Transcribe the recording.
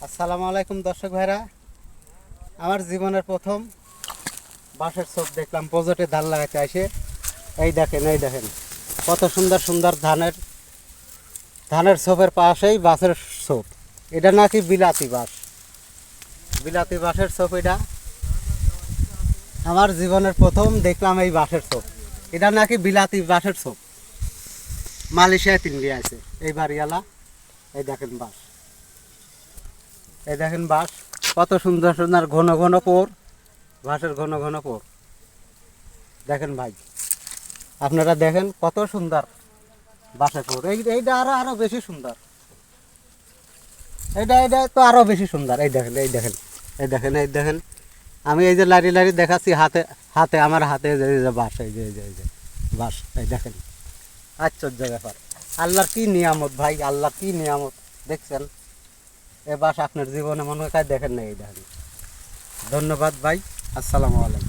আসসালামু আলাইকুম দর্শক ভাইরা, আমার জীবনের প্রথম বাঁশের ছোপ দেখলাম প্রজেক্টে ধান লাগাতে আসে। এই দেখেন কত সুন্দর সুন্দর ধানের ছোপের পাশেই বাঁশের ছোপ। এটা নাকি বিলাতি বাঁশের ছোপ। এটা আমার জীবনের প্রথম দেখলাম এই বাঁশের ছোপ। এটা নাকি বিলাতি বাঁশের ছোপ, মালয়েশিয়ায় তিনটি আছে এই বাড়িওয়ালা। এই দেখেন বাঁশ কত সুন্দর সুন্দর ঘন ঘন পোর, বাঁশের ঘন ঘন পোর। দেখেন ভাই, আপনারা দেখেন কত সুন্দর বাঁশের পোর। এইটা আরো বেশি সুন্দর। এটা তো আরো বেশি সুন্দর। এই দেখেন আমি এই যে লারি লারি দেখাচ্ছি, হাতে হাতে আমার হাতে এই যে বাঁশ, এই যে বাঁশ। এই দেখেন আশ্চর্য ব্যাপার। আল্লাহর কি নিয়ামত ভাই, আল্লাহর কি নিয়ামত। দেখছেন এ বাঁশ আপনার জীবনে মনে হয় দেখেন না। এই দেখেন। ধন্যবাদ ভাই, আসসালামু আলাইকুম।